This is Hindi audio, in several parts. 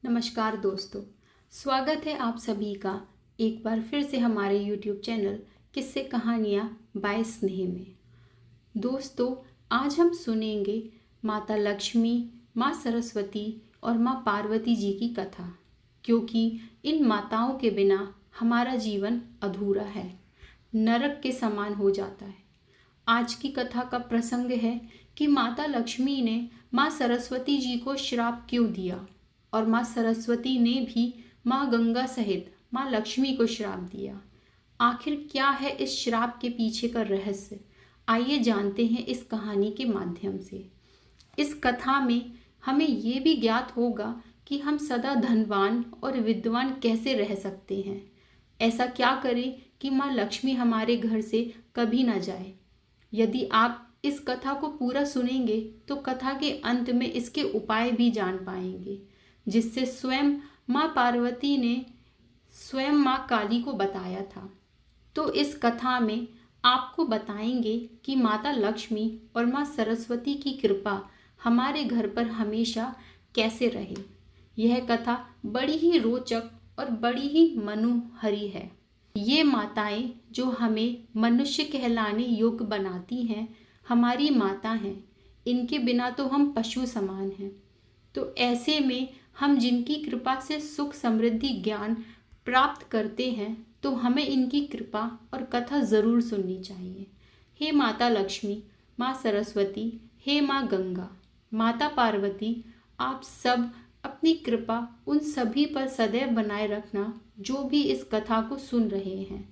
नमस्कार दोस्तों, स्वागत है आप सभी का एक बार फिर से हमारे YouTube चैनल किस्से कहानियाँ बाय स्नेह में। दोस्तों, आज हम सुनेंगे माता लक्ष्मी, माँ सरस्वती और माँ पार्वती जी की कथा, क्योंकि इन माताओं के बिना हमारा जीवन अधूरा है, नरक के समान हो जाता है। आज की कथा का प्रसंग है कि माता लक्ष्मी ने माँ सरस्वती जी को श्राप क्यों दिया और माँ सरस्वती ने भी माँ गंगा सहित माँ लक्ष्मी को श्राप दिया। आखिर क्या है इस श्राप के पीछे का रहस्य? आइए जानते हैं इस कहानी के माध्यम से। इस कथा में हमें ये भी ज्ञात होगा कि हम सदा धनवान और विद्वान कैसे रह सकते हैं। ऐसा क्या करें कि माँ लक्ष्मी हमारे घर से कभी ना जाए। यदि आप इस कथा को पूरा सुनेंगे तो कथा के अंत में इसके उपाय भी जान पाएंगे, जिससे स्वयं माँ पार्वती ने स्वयं माँ काली को बताया था। तो इस कथा में आपको बताएंगे कि माता लक्ष्मी और माँ सरस्वती की कृपा हमारे घर पर हमेशा कैसे रहे। यह कथा बड़ी ही रोचक और बड़ी ही मनोहरी है। ये माताएं जो हमें मनुष्य कहलाने योग्य बनाती हैं, हमारी माता हैं। इनके बिना तो हम पशु समान हैं। तो ऐसे में हम जिनकी कृपा से सुख समृद्धि ज्ञान प्राप्त करते हैं, तो हमें इनकी कृपा और कथा ज़रूर सुननी चाहिए। हे माता लक्ष्मी, माँ सरस्वती, हे माँ गंगा, माता पार्वती, आप सब अपनी कृपा उन सभी पर सदैव बनाए रखना जो भी इस कथा को सुन रहे हैं,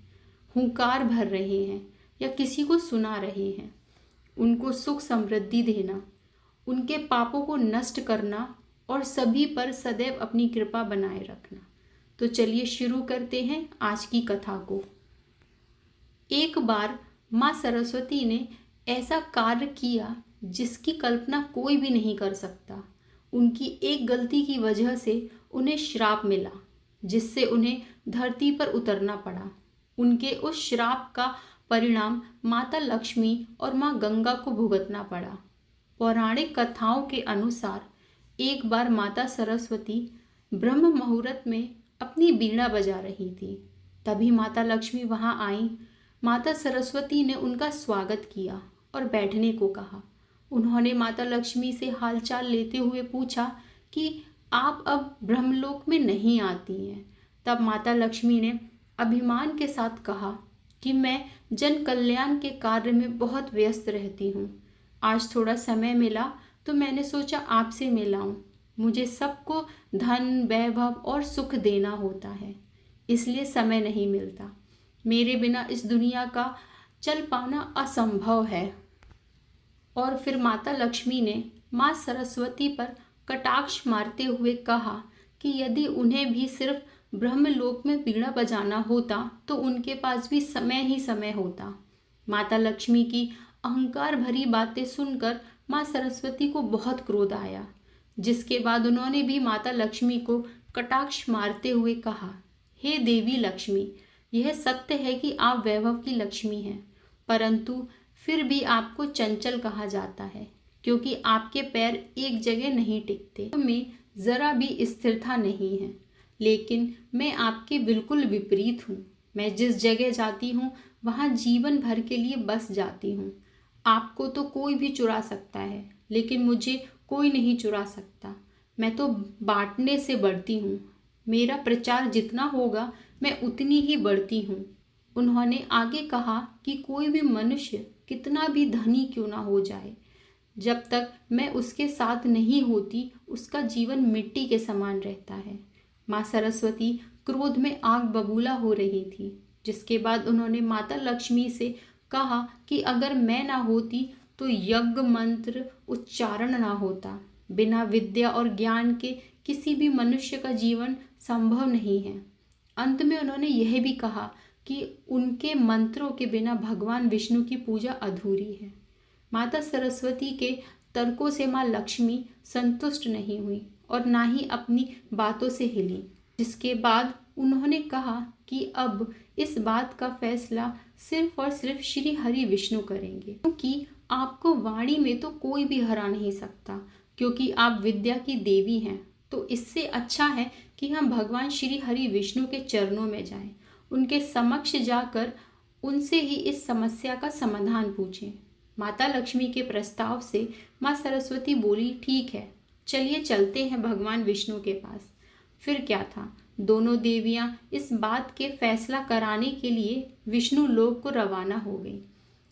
हुंकार भर रहे हैं या किसी को सुना रहे हैं। उनको सुख समृद्धि देना, उनके पापों को नष्ट करना और सभी पर सदैव अपनी कृपा बनाए रखना। तो चलिए शुरू करते हैं आज की कथा को। एक बार माँ सरस्वती ने ऐसा कार्य किया जिसकी कल्पना कोई भी नहीं कर सकता। उनकी एक गलती की वजह से उन्हें श्राप मिला, जिससे उन्हें धरती पर उतरना पड़ा। उनके उस श्राप का परिणाम माता लक्ष्मी और माँ गंगा को भुगतना पड़ा। पौराणिक कथाओं के अनुसार एक बार माता सरस्वती ब्रह्म मुहूर्त में अपनी वीणा बजा रही थी। तभी माता लक्ष्मी वहां आई। माता सरस्वती ने उनका स्वागत किया और बैठने को कहा। उन्होंने माता लक्ष्मी से हालचाल लेते हुए पूछा कि आप अब ब्रह्मलोक में नहीं आती हैं। तब माता लक्ष्मी ने अभिमान के साथ कहा कि मैं जन कल्याण के कार्य में बहुत व्यस्त रहती हूँ। आज थोड़ा समय मिला तो मैंने सोचा आपसे मिलाऊं। मुझे सबको धन, वैभव और सुख देना होता है, इसलिए समय नहीं मिलता। मेरे बिना इस दुनिया का चल पाना असंभव है। और फिर माता लक्ष्मी ने माँ सरस्वती पर कटाक्ष मारते हुए कहा कि यदि उन्हें भी सिर्फ ब्रह्मलोक में वीणा बजाना होता तो उनके पास भी समय ही समय होता। माता लक्ष्मी की अहंकार भरी बातें सुनकर माँ सरस्वती को बहुत क्रोध आया, जिसके बाद उन्होंने भी माता लक्ष्मी को कटाक्ष मारते हुए कहा, हे देवी लक्ष्मी, यह सत्य है कि आप वैभव की लक्ष्मी हैं, परंतु फिर भी आपको चंचल कहा जाता है, क्योंकि आपके पैर एक जगह नहीं टिकते, में ज़रा भी स्थिरता नहीं है। लेकिन मैं आपके बिल्कुल विपरीत हूँ। मैं जिस जगह जाती हूँ वहाँ जीवन भर के लिए बस जाती हूँ। आपको तो कोई भी चुरा सकता है, लेकिन मुझे कोई नहीं चुरा सकता। मैं तो बांटने से बढ़ती हूँ। मेरा प्रचार जितना होगा मैं उतनी ही बढ़ती हूँ। उन्होंने आगे कहा कि कोई भी मनुष्य कितना भी धनी क्यों ना हो जाए, जब तक मैं उसके साथ नहीं होती उसका जीवन मिट्टी के समान रहता है। माँ सरस्वती क्रोध में आग बबूला हो रही थी, जिसके बाद उन्होंने माता लक्ष्मी से कहा कि अगर मैं ना होती तो यज्ञ मंत्र उच्चारण ना होता। बिना विद्या और ज्ञान के किसी भी मनुष्य का जीवन संभव नहीं है। अंत में उन्होंने यह भी कहा कि उनके मंत्रों के बिना भगवान विष्णु की पूजा अधूरी है। माता सरस्वती के तर्कों से माँ लक्ष्मी संतुष्ट नहीं हुई और ना ही अपनी बातों से हिली, जिसके बाद उन्होंने कहा कि अब इस बात का फैसला सिर्फ और सिर्फ श्री हरि विष्णु करेंगे, क्योंकि आपको वाणी में तो कोई भी हरा नहीं सकता, क्योंकि आप विद्या की देवी हैं। तो इससे अच्छा है कि हम भगवान श्री हरि विष्णु के चरणों में जाएं, उनके समक्ष जाकर उनसे ही इस समस्या का समाधान पूछें। माता लक्ष्मी के प्रस्ताव से माँ सरस्वती बोली, ठीक है, चलिए चलते हैं भगवान विष्णु के पास। फिर क्या था, दोनों देवियां इस बात के फैसला कराने के लिए विष्णु लोक को रवाना हो गई।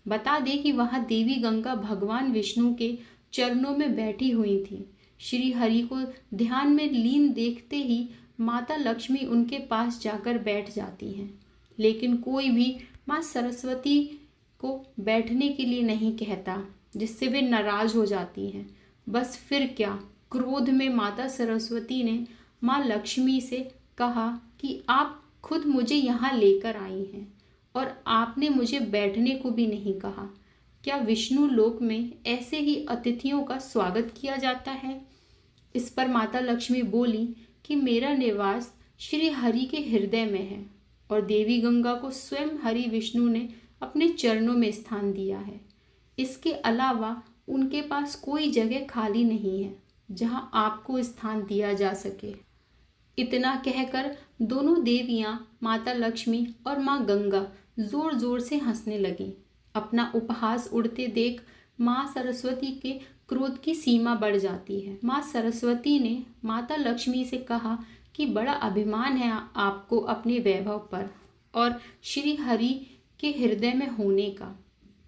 बता दें कि वहां देवी गंगा भगवान विष्णु के चरणों में बैठी हुई थी। श्री हरि को ध्यान में लीन देखते ही माता लक्ष्मी उनके पास जाकर बैठ जाती हैं, लेकिन कोई भी माँ सरस्वती को बैठने के लिए नहीं कहता, जिससे वे नाराज हो जाती हैं। बस फिर क्या, क्रोध में माता सरस्वती ने माँ लक्ष्मी से कहा कि आप खुद मुझे यहाँ लेकर आई हैं और आपने मुझे बैठने को भी नहीं कहा। क्या विष्णु लोक में ऐसे ही अतिथियों का स्वागत किया जाता है? इस पर माता लक्ष्मी बोली कि मेरा निवास श्री हरि के हृदय में है और देवी गंगा को स्वयं हरि विष्णु ने अपने चरणों में स्थान दिया है। इसके अलावा उनके पास कोई जगह खाली नहीं है जहां आपको स्थान दिया जा सके। इतना कहकर दोनों देवियां माता लक्ष्मी और माँ गंगा जोर जोर से हंसने लगीं। अपना उपहास उड़ते देख माँ सरस्वती के क्रोध की सीमा बढ़ जाती है। माँ सरस्वती ने माता लक्ष्मी से कहा कि बड़ा अभिमान है आपको अपने वैभव पर और श्री हरि के हृदय में होने का,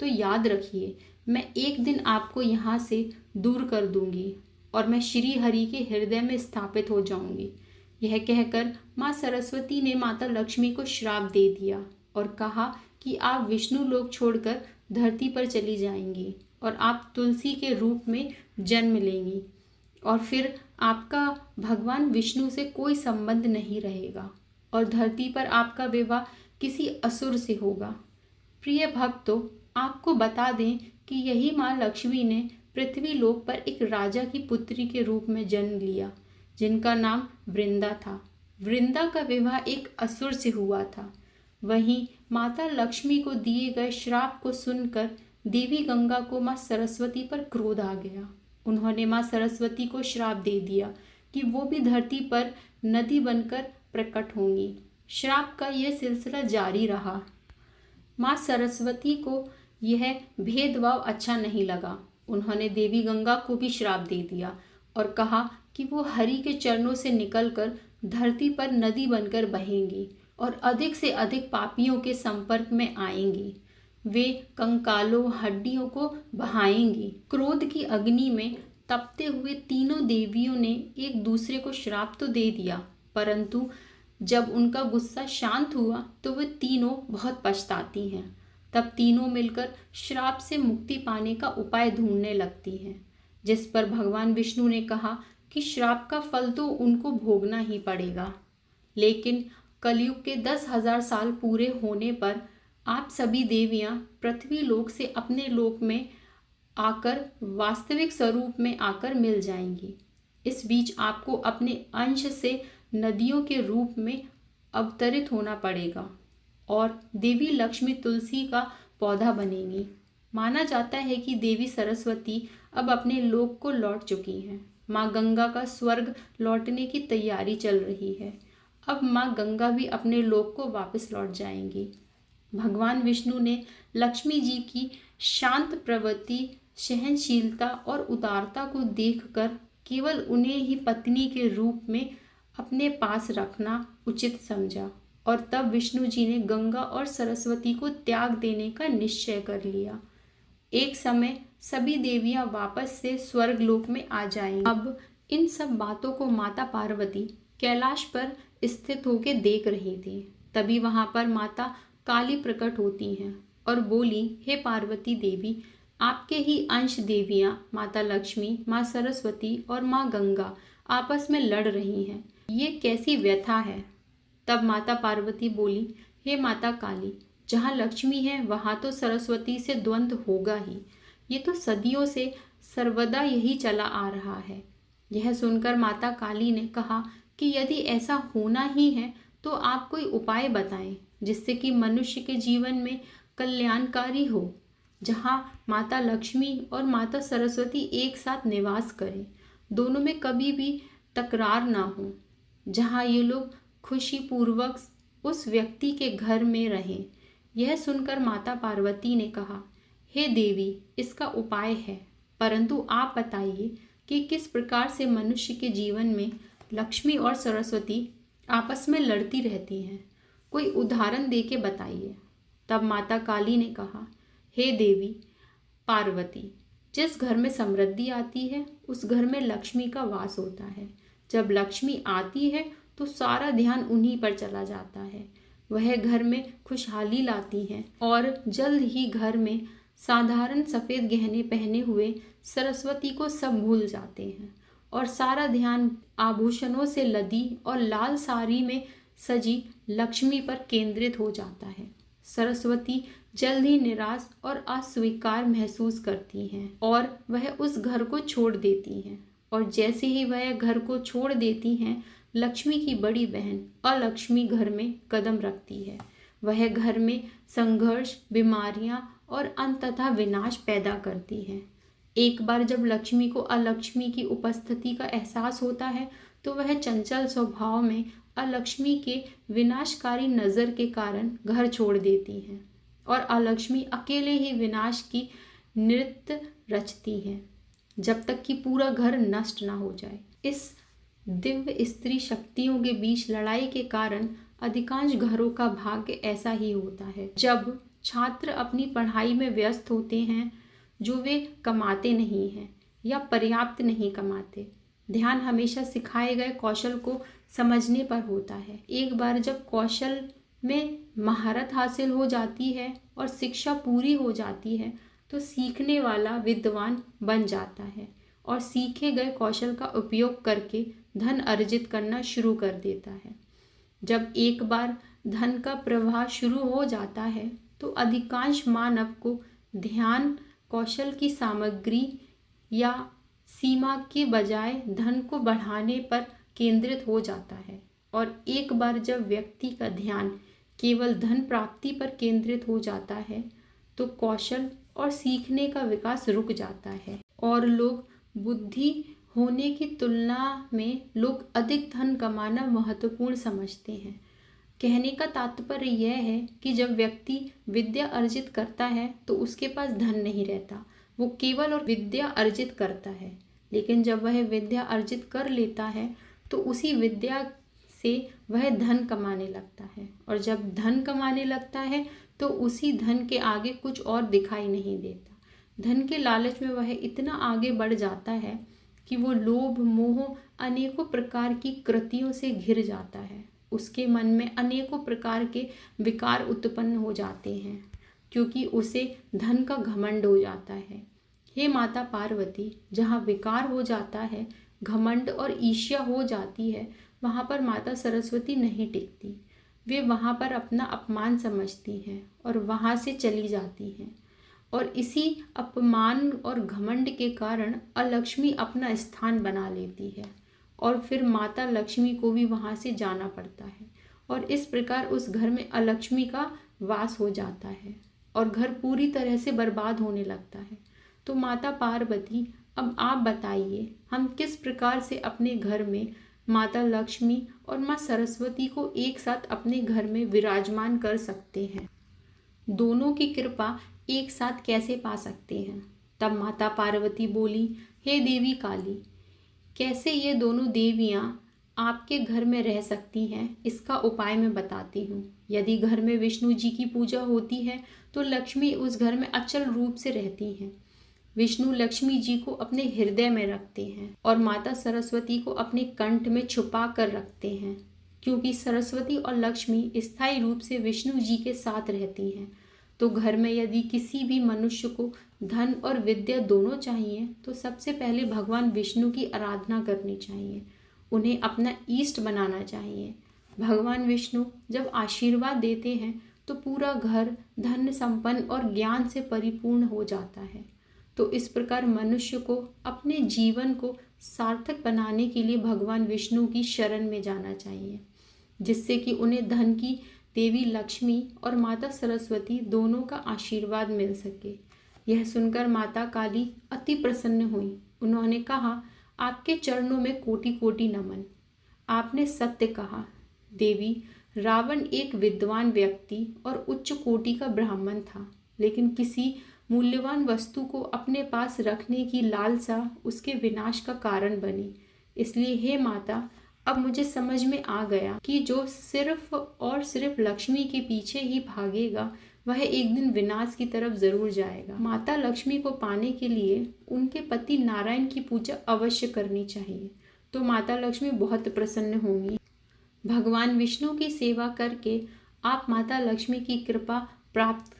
तो याद रखिए मैं एक दिन आपको यहाँ से दूर कर दूंगी और मैं श्री हरि के हृदय में स्थापित हो जाऊंगी। यह कहकर माँ सरस्वती ने माता लक्ष्मी को श्राप दे दिया और कहा कि आप विष्णु लोक छोड़कर धरती पर चली जाएंगी और आप तुलसी के रूप में जन्म लेंगी और फिर आपका भगवान विष्णु से कोई संबंध नहीं रहेगा और धरती पर आपका विवाह किसी असुर से होगा। प्रिय भक्तों, आपको बता दें कि यही माँ लक्ष्मी ने पृथ्वी लोक पर एक राजा की पुत्री के रूप में जन्म लिया, जिनका नाम वृंदा था। वृंदा का विवाह एक असुर से हुआ था। वहीं माता लक्ष्मी को दिए गए श्राप को सुनकर देवी गंगा को माँ सरस्वती पर क्रोध आ गया। उन्होंने माँ सरस्वती को श्राप दे दिया कि वो भी धरती पर नदी बनकर प्रकट होंगी। श्राप का यह सिलसिला जारी रहा। माँ सरस्वती को यह भेदभाव अच्छा नहीं लगा। उन्होंने देवी गंगा को भी श्राप दे दिया और कहा कि वो हरि के चरणों से निकलकर धरती पर नदी बनकर बहेंगी और अधिक से अधिक पापियों के संपर्क में आएंगी। वे कंकालों हड्डियों को बहाएंगी। क्रोध की अग्नि में तपते हुए तीनों देवियों ने एक दूसरे को श्राप तो दे दिया, परंतु जब उनका गुस्सा शांत हुआ तो वे तीनों बहुत पछताती हैं। तब तीनों मिलकर श्राप से मुक्ति पाने का उपाय ढूंढने लगती हैं, जिस पर भगवान विष्णु ने कहा कि श्राप का फल तो उनको भोगना ही पड़ेगा, लेकिन कलयुग के 10,000 साल पूरे होने पर आप सभी देवियां पृथ्वी लोक से अपने लोक में आकर वास्तविक स्वरूप में आकर मिल जाएंगी। इस बीच आपको अपने अंश से नदियों के रूप में अवतरित होना पड़ेगा और देवी लक्ष्मी तुलसी का पौधा बनेंगी। माना जाता है कि देवी सरस्वती अब अपने लोक को लौट चुकी हैं। माँ गंगा का स्वर्ग लौटने की तैयारी चल रही है। अब माँ गंगा भी अपने लोक को वापस लौट जाएंगी। भगवान विष्णु ने लक्ष्मी जी की शांत प्रवृत्ति, सहनशीलता और उदारता को देखकर केवल उन्हें ही पत्नी के रूप में अपने पास रखना उचित समझा और तब विष्णु जी ने गंगा और सरस्वती को त्याग देने का निश्चय कर लिया। एक समय सभी देवियां वापस से स्वर्ग लोक में आ जाएंगी। अब इन सब बातों को माता पार्वती कैलाश पर स्थित होकर देख रही थी। तभी वहां पर माता काली प्रकट होती हैं और बोली, हे पार्वती देवी, आपके ही अंश देवियां माता लक्ष्मी, माँ सरस्वती और माँ गंगा आपस में लड़ रही हैं। ये कैसी व्यथा है? तब माता पार्वती बोली, हे माता काली, जहाँ लक्ष्मी है वहाँ तो सरस्वती से द्वंद्व होगा ही। ये तो सदियों से सर्वदा यही चला आ रहा है। यह सुनकर माता काली ने कहा कि यदि ऐसा होना ही है तो आप कोई उपाय बताएं जिससे कि मनुष्य के जीवन में कल्याणकारी हो, जहाँ माता लक्ष्मी और माता सरस्वती एक साथ निवास करें, दोनों में कभी भी तकरार ना हो, जहाँ ये लोग खुशी पूर्वक उस व्यक्ति के घर में रहें। यह सुनकर माता पार्वती ने कहा, हे देवी, इसका उपाय है, परंतु आप बताइए कि किस प्रकार से मनुष्य के जीवन में लक्ष्मी और सरस्वती आपस में लड़ती रहती हैं। कोई उदाहरण दे के बताइए। तब माता काली ने कहा, हे देवी पार्वती, जिस घर में समृद्धि आती है उस घर में लक्ष्मी का वास होता है। जब लक्ष्मी आती है तो सारा ध्यान उन्हीं पर चला जाता है। वह घर में खुशहाली लाती हैं और जल्द ही घर में साधारण सफ़ेद गहने पहने हुए सरस्वती को सब भूल जाते हैं और सारा ध्यान आभूषणों से लदी और लाल साड़ी में सजी लक्ष्मी पर केंद्रित हो जाता है। सरस्वती जल्द ही निराश और अस्वीकार महसूस करती हैं और वह उस घर को छोड़ देती हैं। और जैसे ही वह घर को छोड़ देती हैं, लक्ष्मी की बड़ी बहन अलक्ष्मी घर में कदम रखती है। वह घर में संघर्ष, बीमारियां और अंततः विनाश पैदा करती है। एक बार जब लक्ष्मी को अलक्ष्मी की उपस्थिति का एहसास होता है तो वह चंचल स्वभाव में अलक्ष्मी के विनाशकारी नज़र के कारण घर छोड़ देती हैं और अलक्ष्मी अकेले ही विनाश की नृत्य रचती हैं जब तक कि पूरा घर नष्ट ना हो जाए। इस दिव्य स्त्री शक्तियों के बीच लड़ाई के कारण अधिकांश घरों का भाग्य ऐसा ही होता है। जब छात्र अपनी पढ़ाई में व्यस्त होते हैं जो वे कमाते नहीं हैं या पर्याप्त नहीं कमाते, ध्यान हमेशा सिखाए गए कौशल को समझने पर होता है। एक बार जब कौशल में महारत हासिल हो जाती है और शिक्षा पूरी हो जाती है तो सीखने वाला विद्वान बन जाता है और सीखे गए कौशल का उपयोग करके धन अर्जित करना शुरू कर देता है। जब एक बार धन का प्रवाह शुरू हो जाता है तो अधिकांश मानव को ध्यान कौशल की सामग्री या सीमा के बजाय धन को बढ़ाने पर केंद्रित हो जाता है। और एक बार जब व्यक्ति का ध्यान केवल धन प्राप्ति पर केंद्रित हो जाता है तो कौशल और सीखने का विकास रुक जाता है और लोग बुद्धि होने की तुलना में लोग अधिक धन कमाना महत्वपूर्ण समझते हैं। कहने का तात्पर्य यह है कि जब व्यक्ति विद्या अर्जित करता है तो उसके पास धन नहीं रहता, वो केवल और विद्या अर्जित करता है। लेकिन जब वह विद्या अर्जित कर लेता है तो उसी विद्या से वह धन कमाने लगता है और जब धन कमाने लगता है तो उसी धन के आगे कुछ और दिखाई नहीं देता। धन के लालच में वह इतना आगे बढ़ जाता है कि वो लोभ, मोह, अनेकों प्रकार की कृतियों से घिर जाता है। उसके मन में अनेकों प्रकार के विकार उत्पन्न हो जाते हैं क्योंकि उसे धन का घमंड हो जाता है। हे माता पार्वती, जहाँ विकार हो जाता है, घमंड और ईर्ष्या हो जाती है, वहाँ पर माता सरस्वती नहीं टिकती। वे वहाँ पर अपना अपमान समझती हैं और वहाँ से चली जाती हैं और इसी अपमान और घमंड के कारण अलक्ष्मी अपना स्थान बना लेती है और फिर माता लक्ष्मी को भी वहाँ से जाना पड़ता है और इस प्रकार उस घर में अलक्ष्मी का वास हो जाता है और घर पूरी तरह से बर्बाद होने लगता है। तो माता पार्वती, अब आप बताइए, हम किस प्रकार से अपने घर में माता लक्ष्मी और माँ सरस्वती को एक साथ अपने घर में विराजमान कर सकते हैं? दोनों की कृपा एक साथ कैसे पा सकते हैं? तब माता पार्वती बोली, हे देवी काली, कैसे ये दोनों देवियाँ आपके घर में रह सकती हैं, इसका उपाय मैं बताती हूँ। यदि घर में विष्णु जी की पूजा होती है तो लक्ष्मी उस घर में अचल रूप से रहती हैं। विष्णु लक्ष्मी जी को अपने हृदय में रखते हैं और माता सरस्वती को अपने कंठ में छुपा कर रखते हैं, क्योंकि सरस्वती और लक्ष्मी स्थायी रूप से विष्णु जी के साथ रहती हैं। तो घर में यदि किसी भी मनुष्य को धन और विद्या दोनों चाहिए तो सबसे पहले भगवान विष्णु की आराधना करनी चाहिए, उन्हें अपना इष्ट बनाना चाहिए। भगवान विष्णु जब आशीर्वाद देते हैं तो पूरा घर धन, संपन्न और ज्ञान से परिपूर्ण हो जाता है। तो इस प्रकार मनुष्य को अपने जीवन को सार्थक बनाने के लिए भगवान विष्णु की शरण में जाना चाहिए, जिससे कि उन्हें धन की देवी लक्ष्मी और माता सरस्वती दोनों का आशीर्वाद मिल सके। यह सुनकर माता काली अति प्रसन्न हुई। उन्होंने कहा, आपके चरणों में कोटि कोटि नमन। आपने सत्य कहा देवी। रावण एक विद्वान व्यक्ति और उच्च कोटि का ब्राह्मण था, लेकिन किसी मूल्यवान वस्तु को अपने पास रखने की लालसा उसके विनाश का कारण बनी। इसलिए हे माता, अब मुझे समझ में आ गया कि जो सिर्फ और सिर्फ लक्ष्मी के पीछे ही भागेगा वह एक दिन विनाश की तरफ जरूर जाएगा। माता लक्ष्मी को पाने के लिए उनके पति नारायण की पूजा अवश्य करनी चाहिए, तो माता लक्ष्मी बहुत प्रसन्न होंगी। भगवान विष्णु की सेवा करके आप माता लक्ष्मी की कृपा प्राप्त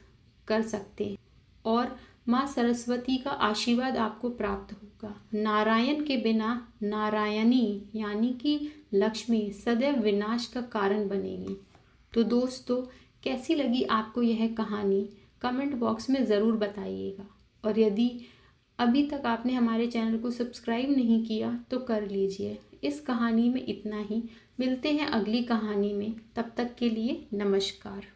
कर सकते हैं और माँ सरस्वती का आशीर्वाद आपको प्राप्त होगा। नारायण के बिना नारायणी यानी कि लक्ष्मी सदैव विनाश का कारण बनेगी। तो दोस्तों, कैसी लगी आपको यह कहानी कमेंट बॉक्स में ज़रूर बताइएगा, और यदि अभी तक आपने हमारे चैनल को सब्सक्राइब नहीं किया तो कर लीजिए। इस कहानी में इतना ही। मिलते हैं अगली कहानी में, तब तक के लिए नमस्कार।